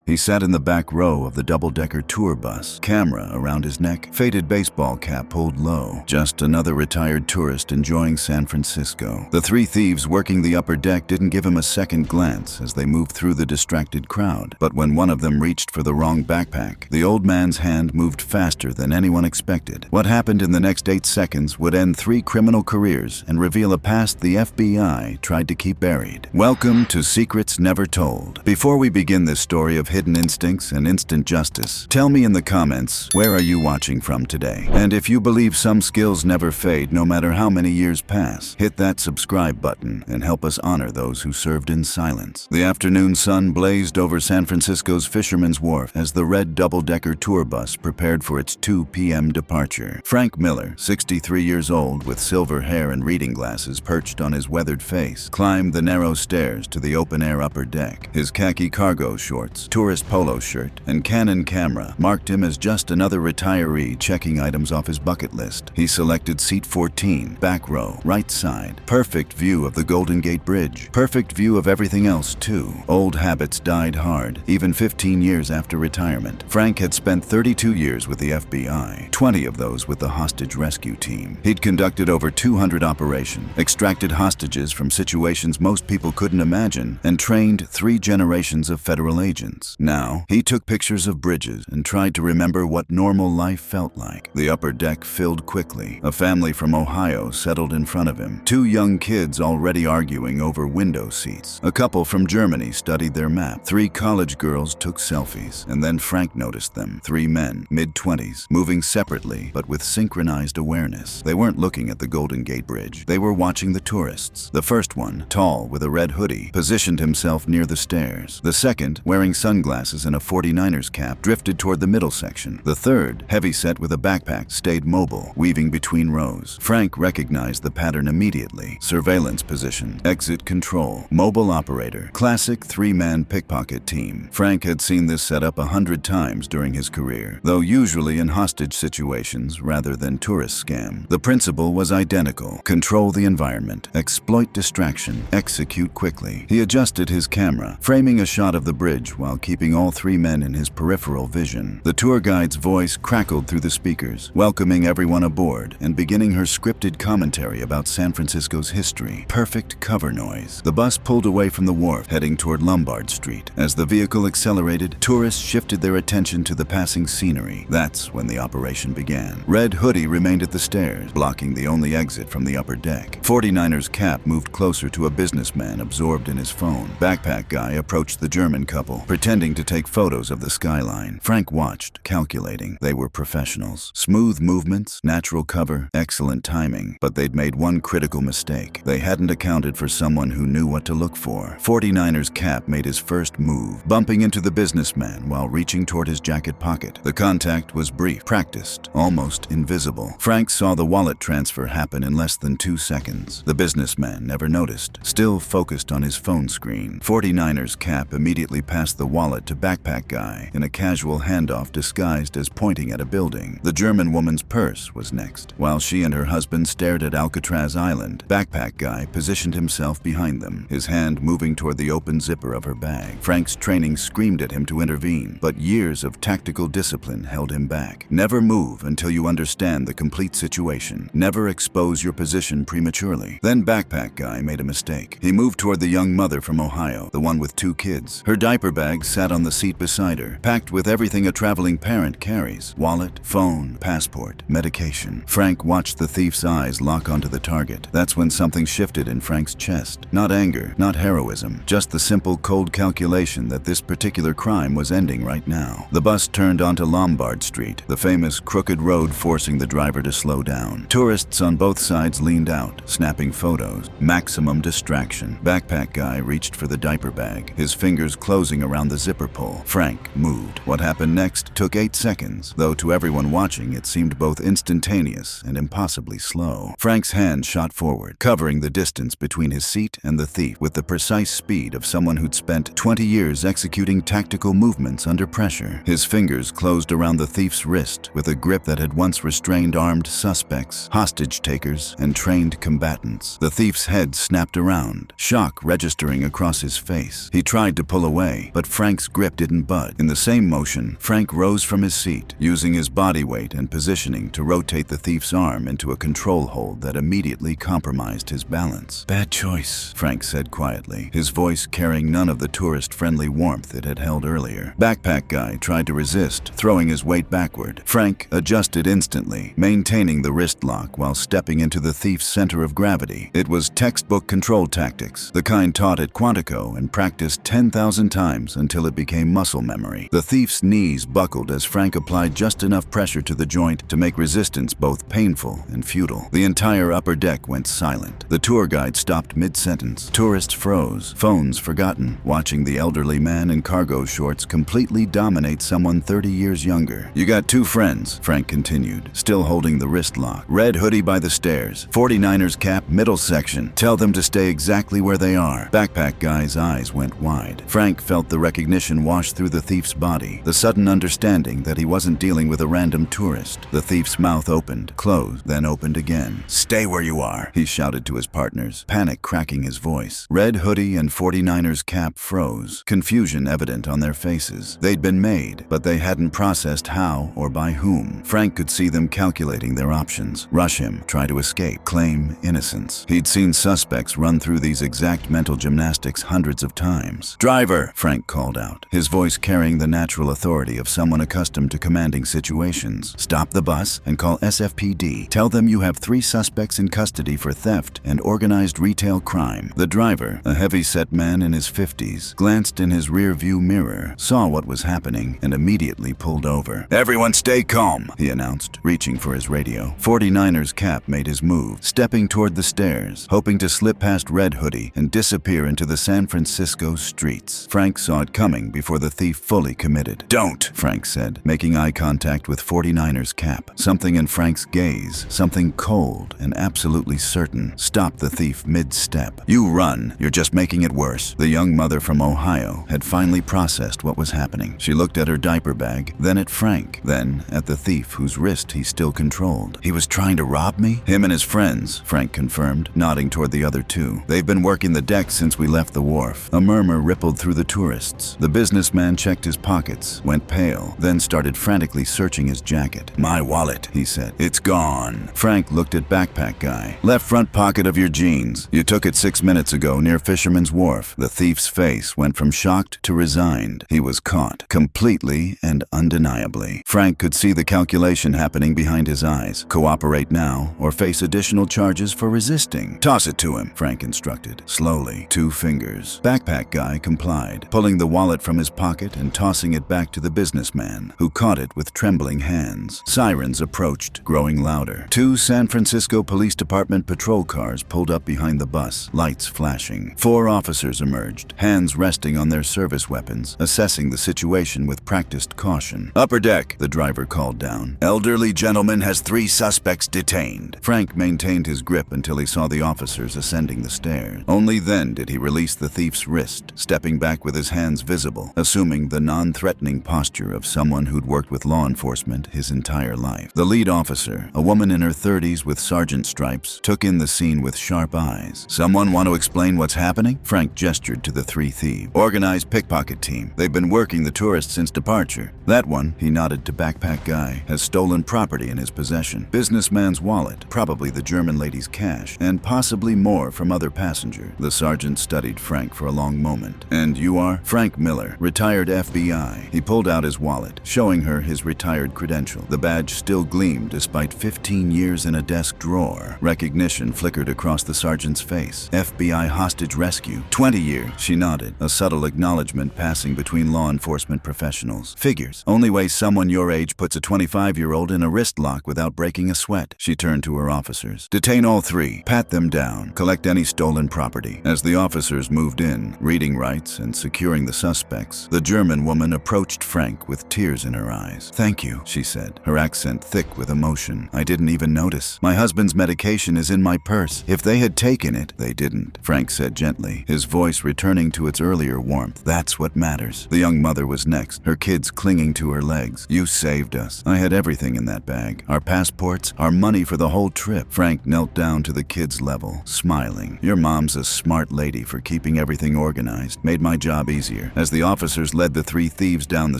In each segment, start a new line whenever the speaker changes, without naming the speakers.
He sat in the back row of the double-decker tour bus, camera around his neck, faded baseball cap pulled low. Just another retired tourist enjoying San Francisco. The three thieves working the upper deck didn't give him a second glance as they moved through the distracted crowd. But when one of them reached for the wrong backpack, the old man's hand moved faster than anyone expected. What happened in the next 8 seconds would end 3 criminal careers and reveal a past the FBI tried to keep buried. Welcome to Secrets Never Told. Before we begin this story of hidden instincts and instant justice, tell me in the comments, where are you watching from today? And if you believe some skills never fade no matter how many years pass, hit that subscribe button and help us honor those who served in silence. The afternoon sun blazed over San Francisco's Fisherman's Wharf as the red double-decker tour bus prepared for its 2 p.m. departure. Frank Miller, 63 years old with silver hair and reading glasses perched on his weathered face, climbed the narrow stairs to the open-air upper deck. His khaki cargo shorts, tourist polo shirt, and Canon camera marked him as just another retiree checking items off his bucket list. He selected seat 14, back row, right side. Perfect view of the Golden Gate Bridge. Perfect view of everything else, too. Old habits died hard, even 15 years after retirement. Frank had spent 32 years with the FBI, 20 of those with the hostage rescue team. He'd conducted over 200 operations, extracted hostages from situations most people couldn't imagine, and trained 3 generations of federal agents. Now, he took pictures of bridges and tried to remember what normal life felt like. The upper deck filled quickly. A family from Ohio settled in front of him. 2 young kids already arguing over window seats. A couple from Germany studied their map. 3 college girls took selfies, and then Frank noticed them. 3 men, mid-20s, moving separately but with synchronized awareness. They weren't looking at the Golden Gate Bridge. They were watching the tourists. The first one, tall with a red hoodie, positioned himself near the stairs. The second, wearing sunglasses and a 49ers cap, drifted toward the middle section. The third, heavy-set with a backpack, stayed mobile, weaving between rows. Frank recognized the pattern immediately. Surveillance position, exit control, mobile operator, classic 3-man pickpocket team. Frank had seen this setup 100 times during his career, though usually in hostage situations rather than tourist scam. The principle was identical. Control the environment, exploit distraction, execute quickly. He adjusted his camera, framing a shot of the bridge while keeping all 3 men in his peripheral vision. The tour guide's voice crackled through the speakers, welcoming everyone aboard and beginning her scripted commentary about San Francisco's history. Perfect cover noise. The bus pulled away from the wharf, heading toward Lombard Street. As the vehicle accelerated, tourists shifted their attention to the passing scenery. That's when the operation began. Red hoodie remained at the stairs, blocking the only exit from the upper deck. 49ers cap moved closer to a businessman absorbed in his phone. Backpack guy approached the German couple, pretending to take photos of the skyline. Frank watched, calculating. They were professionals. Smooth movements, natural cover, excellent timing. But they'd made one critical mistake. They hadn't accounted for someone who knew what to look for. 49ers cap made his first move, bumping into the businessman while reaching toward his jacket pocket. The contact was brief, practiced, almost invisible. Frank saw the wallet transfer happen in less than 2 seconds. The businessman never noticed, still focused on his phone screen. 49ers cap immediately passed the wallet to backpack guy in a casual handoff disguised as pointing at a building. The German woman's purse was next. While she and her husband stared at Alcatraz Island, backpack guy positioned himself behind them, his hand moving toward the open zipper of her bag. Frank's training screamed at him to intervene, but years of tactical discipline held him back. Never move until you understand the complete situation. Never expose your position prematurely. Then backpack guy made a mistake. He moved toward the young mother from Ohio, the one with 2 kids. Her diaper bag sat on the seat beside her, packed with everything a traveling parent carries: wallet, phone, passport, medication. Frank watched the thief's eyes lock onto the target. That's when something shifted in Frank's chest. Not anger, not heroism, just the simple cold calculation that this particular crime was ending right now. The bus turned onto Lombard Street, the famous crooked road forcing the driver to slow down. Tourists on both sides leaned out, snapping photos. Maximum distraction. Backpack guy reached for the diaper bag, his fingers closing around the zipper pull. Frank moved. What happened next took 8 seconds, though to everyone watching it seemed both instantaneous and impossibly slow. Frank's hand shot forward, covering the distance between his seat and the thief with the precise speed of someone who'd spent 20 years executing tactical movements under pressure. His fingers closed around the thief's wrist with a grip that had once restrained armed suspects, hostage takers, and trained combatants. The thief's head snapped around, shock registering across his face. He tried to pull away, but Frank Frank's grip didn't budge. In the same motion, Frank rose from his seat, using his body weight and positioning to rotate the thief's arm into a control hold that immediately compromised his balance. "Bad choice," Frank said quietly, his voice carrying none of the tourist-friendly warmth it had held earlier. Backpack guy tried to resist, throwing his weight backward. Frank adjusted instantly, maintaining the wrist lock while stepping into the thief's center of gravity. It was textbook control tactics, the kind taught at Quantico and practiced 10,000 times until it became muscle memory. The thief's knees buckled as Frank applied just enough pressure to the joint to make resistance both painful and futile. The entire upper deck went silent. The tour guide stopped mid-sentence. Tourists froze, phones forgotten, watching the elderly man in cargo shorts completely dominate someone 30 years younger. "You got two friends," Frank continued, still holding the wrist lock. "Red hoodie by the stairs, 49ers cap, middle section. Tell them to stay exactly where they are." Backpack guy's eyes went wide. Frank felt the recognition wash through the thief's body, the sudden understanding that he wasn't dealing with a random tourist. The thief's mouth opened, closed, then opened again. "Stay where you are," he shouted to his partners, panic cracking his voice. Red hoodie and 49ers cap froze, confusion evident on their faces. They'd been made, but they hadn't processed how or by whom. Frank could see them calculating their options. Rush him, try to escape, claim innocence. He'd seen suspects run through these exact mental gymnastics hundreds of times. "Driver!" Frank called out, his voice carrying the natural authority of someone accustomed to commanding situations. "Stop the bus and call SFPD. Tell them you have 3 suspects in custody for theft and organized retail crime." The driver, a heavy-set man in his 50s, glanced in his rear-view mirror, saw what was happening, and immediately pulled over. "Everyone stay calm," he announced, reaching for his radio. 49ers cap made his move, stepping toward the stairs, hoping to slip past Red Hoodie and disappear into the San Francisco streets. Frank saw it coming before the thief fully committed. "Don't," Frank said, making eye contact with 49ers cap. Something in Frank's gaze, something cold and absolutely certain, stopped the thief mid-step. "You run. You're just making it worse." The young mother from Ohio had finally processed what was happening. She looked at her diaper bag, then at Frank, then at the thief whose wrist he still controlled. "He was trying to rob me?" "Him and his friends," Frank confirmed, nodding toward the other 2. "They've been working the deck since we left the wharf." A murmur rippled through the tourists. The businessman checked his pockets, went pale, then started frantically searching his jacket. "My wallet," he said. "It's gone." Frank looked at backpack guy. "Left front pocket of your jeans. You took it 6 minutes ago near Fisherman's Wharf." The thief's face went from shocked to resigned. He was caught, completely and undeniably. Frank could see the calculation happening behind his eyes. Cooperate now or face additional charges for resisting. "Toss it to him," Frank instructed. Slowly, 2 fingers. Backpack guy complied, pulling the wallet from his pocket and tossing it back to the businessman, who caught it with trembling hands. Sirens approached, growing louder. 2 San Francisco Police Department patrol cars pulled up behind the bus, lights flashing. 4 officers emerged, hands resting on their service weapons, assessing the situation with practiced caution. "Upper deck," the driver called down. "Elderly gentleman has 3 suspects detained." Frank maintained his grip until he saw the officers ascending the stairs. Only then did he release the thief's wrist, stepping back with his hands visible, assuming the non-threatening posture of someone who'd worked with law enforcement his entire life. The lead officer, a woman in her 30s with sergeant stripes, took in the scene with sharp eyes. "Someone want to explain what's happening?" Frank gestured to the 3 thieves. "Organized pickpocket team. They've been working the tourists since departure. That one," he nodded to backpack guy, "has stolen property in his possession. Businessman's wallet, probably the German lady's cash, and possibly more from other passengers." The sergeant studied Frank for a long moment. "And you are?" "Frank Miller, retired FBI." He pulled out his wallet, showing her his retired credential. The badge still gleamed despite 15 years in a desk drawer. Recognition flickered across the sergeant's face. "FBI hostage rescue. 20 years." She nodded, a subtle acknowledgement passing between law enforcement professionals. "Figures. Only way someone your age puts a 25-year-old in a wrist lock without breaking a sweat." She turned to her officers. "Detain all 3. Pat them down. Collect any stolen property." As the officers moved in, reading rights and securing the suspects, the German woman approached Frank with tears in her eyes. "Thank you," she said, her accent thick with emotion. "I didn't even notice. My husband's medication is in my purse. If they had taken it, they didn't," Frank said gently, his voice returning to its earlier warmth. "That's what matters." The young mother was next, her kids clinging to her legs. "You saved us. I had everything in that bag. Our passports, our money for the whole trip." Frank knelt down to the kids' level, smiling. "Your mom's a smart lady for keeping everything organized. Made my job easier." As As the officers led the three thieves down the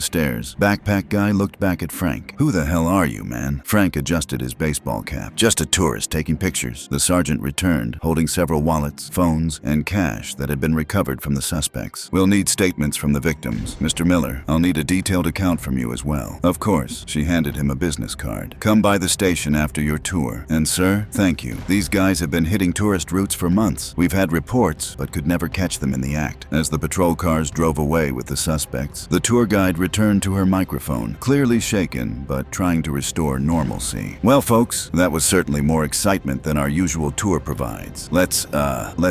stairs, Backpack Guy looked back at Frank. "Who the hell are you, man?" Frank adjusted his baseball cap. "Just a tourist taking pictures." The sergeant returned, holding several wallets, phones, and cash that had been recovered from the suspects. "We'll need statements from the victims. Mr. Miller, I'll need a detailed account from you as well." "Of course." She handed him a business card. "Come by the station after your tour. And sir, thank you. These guys have been hitting tourist routes for months. We've had reports, but could never catch them in the act." As the patrol cars drove away with the suspects, the tour guide returned to her microphone, clearly shaken, but trying to restore normalcy. "Well, folks, that was certainly more excitement than our usual tour provides. Let's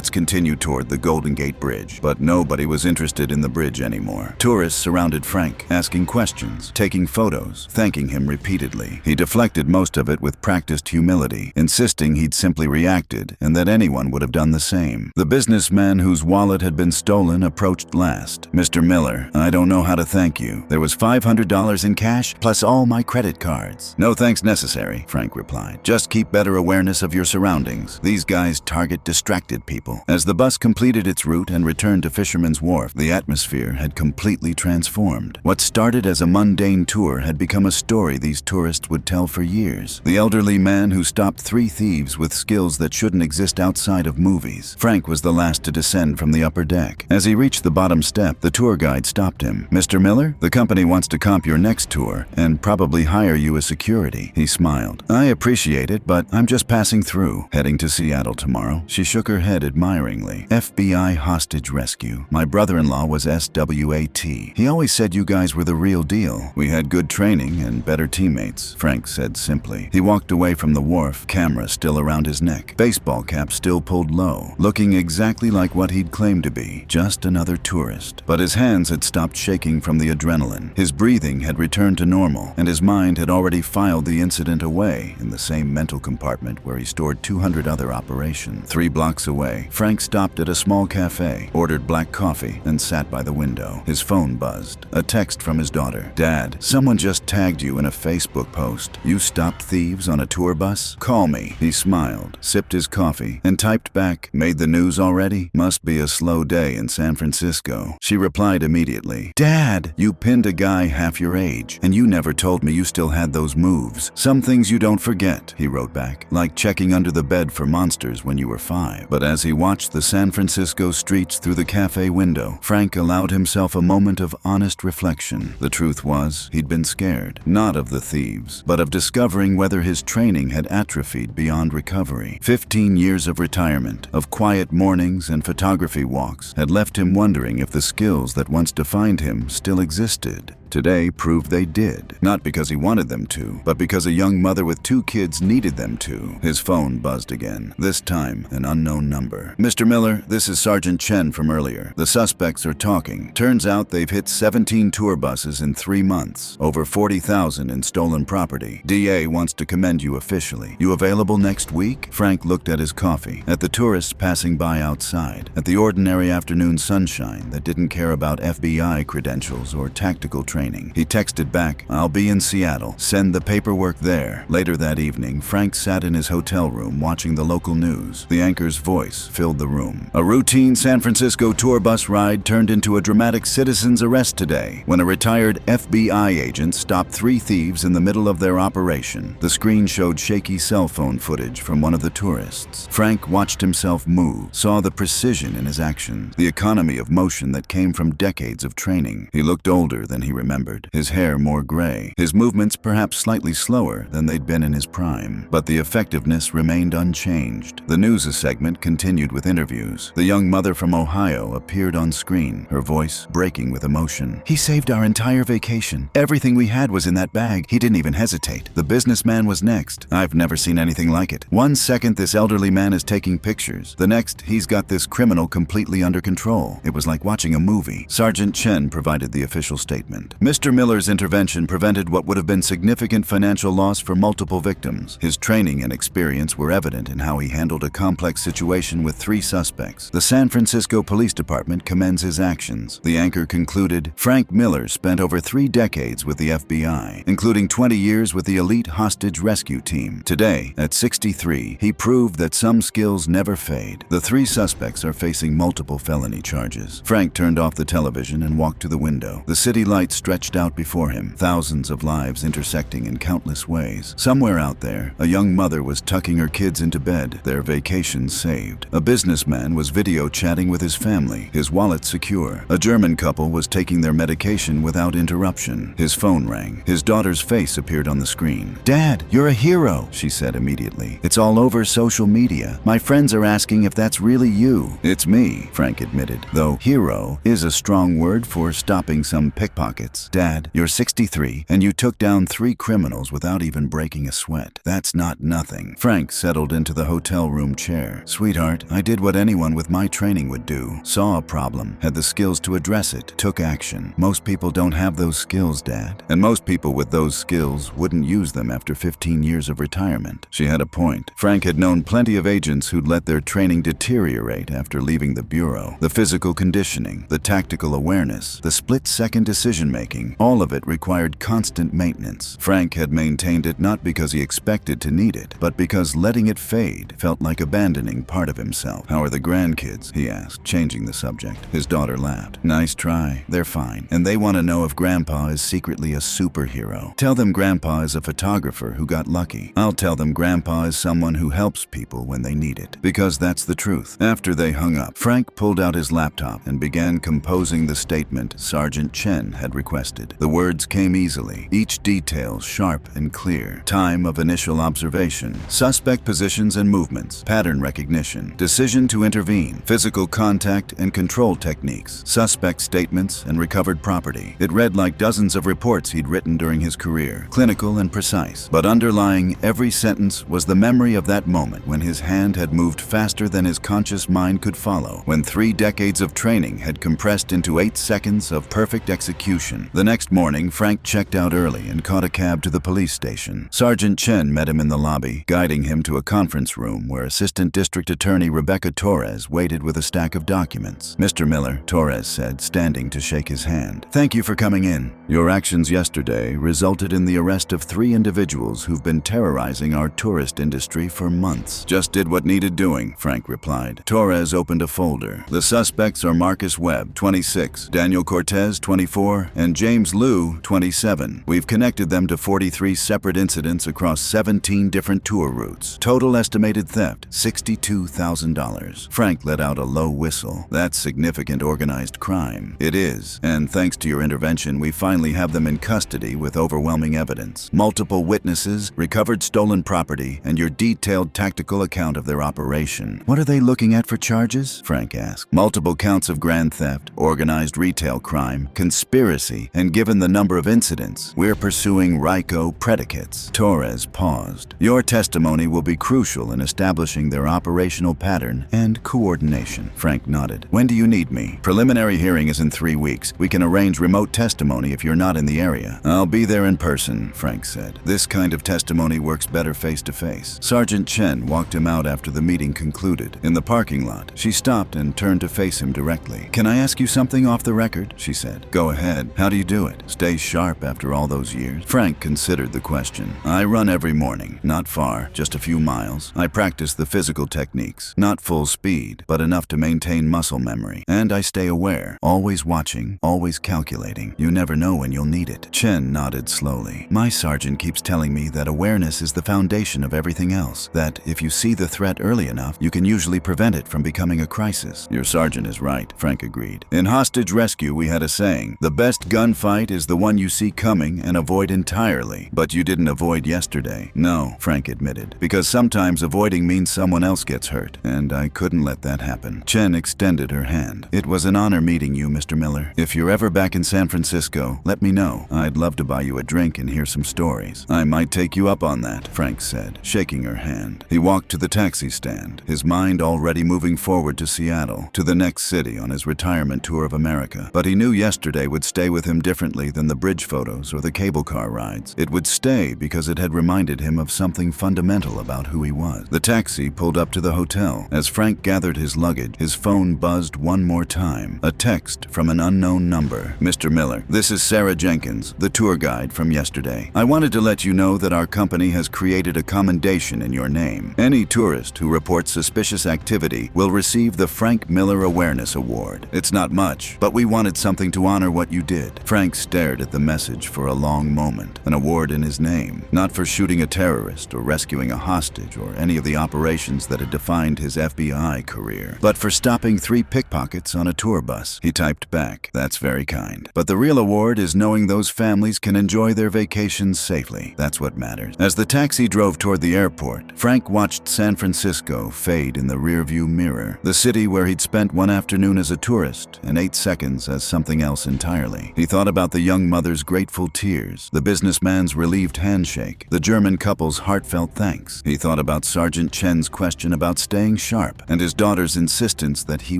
continue toward the Golden Gate Bridge." But nobody was interested in the bridge anymore. Tourists surrounded Frank, asking questions, taking photos, thanking him repeatedly. He deflected most of it with practiced humility, insisting he'd simply reacted and that anyone would have done the same. The businessman whose wallet had been stolen approached last. "Mr. Miller, I don't know how to thank you. There was $500 in cash, plus all my credit cards." "No thanks necessary," Frank replied. "Just keep better awareness of your surroundings. These guys target distracted people." As the bus completed its route and returned to Fisherman's Wharf, the atmosphere had completely transformed. What started as a mundane tour had become a story these tourists would tell for years. The elderly man who stopped three thieves with skills that shouldn't exist outside of movies. Frank was the last to descend from the upper deck. As he reached the bottom step, the tour guide stopped him. "Mr. Miller, the company wants to comp your next tour and probably hire you as security." He smiled. "I appreciate it, but I'm just passing through. Heading to Seattle tomorrow." She shook her head admiringly. "FBI hostage rescue. My brother-in-law was SWAT. He always said you guys were the real deal. We had good training and better teammates," Frank said simply. He walked away from the wharf, camera still around his neck, baseball cap still pulled low, looking exactly like what he'd claimed to be, just another tourist. But his hands had stopped shaking from the adrenaline. His breathing had returned to normal, and his mind had already filed the incident away in the same mental compartment where he stored 200 other operations. 3 blocks away, Frank stopped at a small cafe, ordered black coffee, and sat by the window. His phone buzzed. A text from his daughter. "Dad, someone just tagged you in a Facebook post. You stopped thieves on a tour bus? Call me." He smiled, sipped his coffee, and typed back, "Made the news already? Must be a slow day in San Francisco." She replied immediately, "Dad, you pinned a guy half your age, and you never told me you still had those moves. Some things you don't forget," he wrote back, "like checking under the bed for monsters when you were 5. But as he watched the San Francisco streets through the cafe window, Frank allowed himself a moment of honest reflection. The truth was, he'd been scared, not of the thieves, but of discovering whether his training had atrophied beyond recovery. 15 years of retirement, of quiet mornings and photography walks, had left him wondering if the skills that once defined him still existed. Today proved they did, not because he wanted them to, but because a young mother with 2 kids needed them to. His phone buzzed again, this time an unknown number. "Mr. Miller, this is Sergeant Chen from earlier. The suspects are talking. Turns out they've hit 17 tour buses in 3 months, over 40,000 in stolen property. DA wants to commend you officially. You available next week?" Frank looked at his coffee, at the tourists passing by outside, at the ordinary afternoon sunshine that didn't care about FBI credentials or tactical training. He texted back, "I'll be in Seattle. Send the paperwork there." Later that evening, Frank sat in his hotel room watching the local news. The anchor's voice filled the room. "A routine San Francisco tour bus ride turned into a dramatic citizen's arrest today when a retired FBI agent stopped 3 thieves in the middle of their operation." The screen showed shaky cell phone footage from one of the tourists. Frank watched himself move, saw the precision in his actions, the economy of motion that came from decades of training. He looked older than he remembered, his hair more gray, his movements perhaps slightly slower than they'd been in his prime. But the effectiveness remained unchanged. The news segment continued with interviews. The young mother from Ohio appeared on screen, her voice breaking with emotion. "He saved our entire vacation. Everything we had was in that bag. He didn't even hesitate." The businessman was next. "I've never seen anything like it. One second this elderly man is taking pictures. The next, he's got this criminal completely under control. It was like watching a movie." Sergeant Chen provided the official statement. Mr. Miller's intervention prevented what would have been significant financial loss for multiple victims. His training and experience were evident in how he handled a complex situation with 3 suspects. The San Francisco Police Department commends his actions. The anchor concluded, Frank Miller spent over 3 decades with the FBI, including 20 years with the elite hostage rescue team. Today, at 63, he proved that some skills never fade. The 3 suspects are facing multiple felony charges. Frank turned off the television and walked to the window. The city lights stretched out before him, thousands of lives intersecting in countless ways. Somewhere out there, a young mother was tucking her kids into bed, their vacation saved. A businessman was video chatting with his family, his wallet secure. A German couple was taking their medication without interruption. His phone rang. His daughter's face appeared on the screen. "Dad, you're a hero," she said immediately. "It's all over social media. My friends are asking if that's really you." "It's me," Frank admitted, though hero is a strong word for stopping some pickpockets. "Dad, you're 63 and you took down 3 criminals without even breaking a sweat. That's not nothing." Frank settled into the hotel room chair. "Sweetheart, I did what anyone with my training would do. Saw a problem, had the skills to address it, took action. Most people don't have those skills, Dad. And most people with those skills wouldn't use them after 15 years of retirement." She had a point. Frank had known plenty of agents who'd let their training deteriorate after leaving the bureau. The physical conditioning, the tactical awareness, the split-second decision-making, all of it required constant maintenance. Frank had maintained it not because he expected to need it, but because letting it fade felt like abandoning part of himself. "How are the grandkids?" he asked, changing the subject. His daughter laughed. "Nice try. They're fine. And they want to know if Grandpa is secretly a superhero. Tell them Grandpa is a photographer who got lucky. I'll tell them Grandpa is someone who helps people when they need it. Because that's the truth." After they hung up, Frank pulled out his laptop and began composing the statement Sergeant Chen had requested. The words came easily, each detail sharp and clear. Time of initial observation, suspect positions and movements, pattern recognition, decision to intervene, physical contact and control techniques, suspect statements and recovered property. It read like dozens of reports he'd written during his career, clinical and precise. But underlying every sentence was the memory of that moment when his hand had moved faster than his conscious mind could follow, when 3 decades of training had compressed into 8 seconds of perfect execution. The next morning, Frank checked out early and caught a cab to the police station. Sergeant Chen met him in the lobby, guiding him to a conference room where Assistant District Attorney Rebecca Torres waited with a stack of documents. "Mr. Miller," Torres said, standing to shake his hand. "Thank you for coming in. Your actions yesterday resulted in the arrest of 3 individuals who've been terrorizing our tourist industry for months." "Just did what needed doing," Frank replied. Torres opened a folder. "The suspects are Marcus Webb, 26, Daniel Cortez, 24, and James Liu, 27. We've connected them to 43 separate incidents across 17 different tour routes. Total estimated theft, $62,000. Frank let out a low whistle. "That's significant organized crime." "It is, and thanks to your intervention, we finally have them in custody with overwhelming evidence. Multiple witnesses, recovered stolen property, and your detailed tactical account of their operation." "What are they looking at for charges?" Frank asked. "Multiple counts of grand theft, organized retail crime, conspiracy, and given the number of incidents, we're pursuing RICO predicates." Torres paused. "Your testimony will be crucial in establishing their operational pattern and coordination." Frank nodded. "When do you need me?" "Preliminary hearing is in 3 weeks. We can arrange remote testimony if you're not in the area." "I'll be there in person," Frank said. "This kind of testimony works better face to face." Sergeant Chen walked him out after the meeting concluded. In the parking lot, she stopped and turned to face him directly. "Can I ask you something off the record?" she said. "Go ahead. How do you do it? Stay sharp after all those years?" Frank considered the question. "I run every morning. Not far, just a few miles. I practice the physical techniques. Not full speed, but enough to maintain muscle memory. And I stay aware, always watching, always calculating. You never know when you'll need it." Chen nodded slowly. "My sergeant keeps telling me that awareness is the foundation of everything else. That if you see the threat early enough, you can usually prevent it from becoming a crisis." "Your sergeant is right," Frank agreed. "In hostage rescue, we had a saying, the best gunfight is the one you see coming and avoid entirely. But you didn't avoid yesterday." "No," Frank admitted, "because sometimes avoiding means someone else gets hurt, and I couldn't let that happen." Chen extended her hand. "It was an honor meeting you, Mr. Miller. If you're ever back in San Francisco, let me know. I'd love to buy you a drink and hear some stories." "I might take you up on that," Frank said, shaking her hand. He walked to the taxi stand, his mind already moving forward to Seattle, to the next city on his retirement tour of America. But he knew yesterday would stay with him differently than the bridge photos or the cable car rides. It would stay because it had reminded him of something fundamental about who he was. The taxi pulled up to the hotel. As Frank gathered his luggage, his phone buzzed one more time. A text from an unknown number. "Mr. Miller, this is Sarah Jenkins, the tour guide from yesterday. I wanted to let you know that our company has created a commendation in your name. Any tourist who reports suspicious activity will receive the Frank Miller Awareness Award. It's not much, but we wanted something to honor what you did." Frank stared at the message for a long moment. An award in his name, not for shooting a terrorist or rescuing a hostage or any of the operations that had defined his FBI career, but for stopping 3 pickpockets on a tour bus. He typed back, "That's very kind. But the real award is knowing those families can enjoy their vacations safely. That's what matters." As the taxi drove toward the airport, Frank watched San Francisco fade in the rearview mirror, the city where he'd spent one afternoon as a tourist and 8 seconds as something else entirely. He thought about the young mother's grateful tears, the businessman's relieved handshake, the German couple's heartfelt thanks. He thought about Sergeant Chen's question about staying sharp and his daughter's insistence that he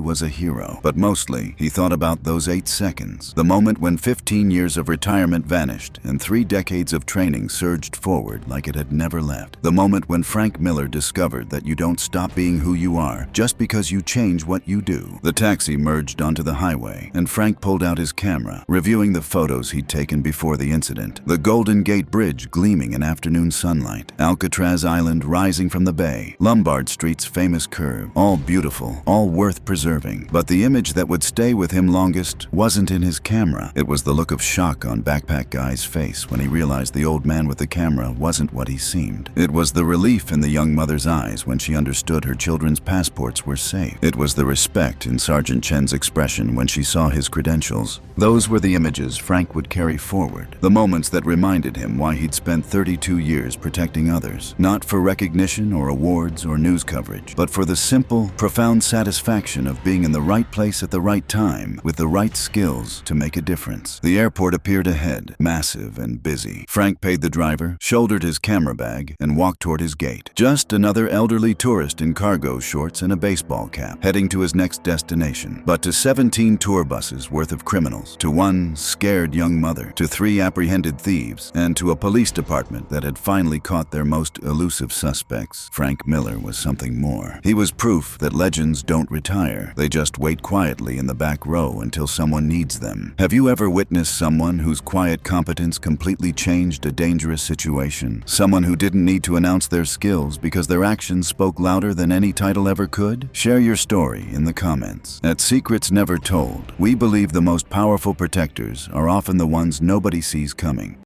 was a hero. But mostly, he thought about those 8 seconds, the moment when 15 years of retirement vanished and 3 decades of training surged forward like it had never left. The moment when Frank Miller discovered that you don't stop being who you are just because you change what you do. The taxi merged onto the highway, and Frank pulled out his camera, reviewing the photos he'd taken before the incident. The Golden Gate Bridge gleaming in afternoon sunlight, Alcatraz Island rising from the bay, Lombard Street's famous curve, all beautiful, all worth preserving. But the image that would stay with him longest wasn't in his camera. It was the look of shock on Backpack Guy's face when he realized the old man with the camera wasn't what he seemed. It was the relief in the young mother's eyes when she understood her children's passports were safe. It was the respect in Sergeant Chen's expression when she saw his credentials. Those were the images Frank would carry forward, the moments that reminded him why he'd spent 32 years protecting others, not for recognition or awards or news coverage, but for the simple, profound satisfaction of being in the right place at the right time with the right skills to make a difference. The airport appeared ahead, massive and busy. Frank paid the driver, shouldered his camera bag, and walked toward his gate. Just another elderly tourist in cargo shorts and a baseball cap, heading to his next destination. But to 17 tour buses worth of criminals, to one scared young mother, to 3 apprehended thieves, and to a police department that had finally caught their most elusive suspects, Frank Miller was something more. He was proof that legends don't retire. They just wait quietly in the back row until someone needs them. Have you ever witnessed someone whose quiet competence completely changed a dangerous situation? Someone who didn't need to announce their skills because their actions spoke louder than any title ever could? Share your story in the comments. At Secrets Never Told, we believe the most powerful protectors are often the ones nobody sees coming.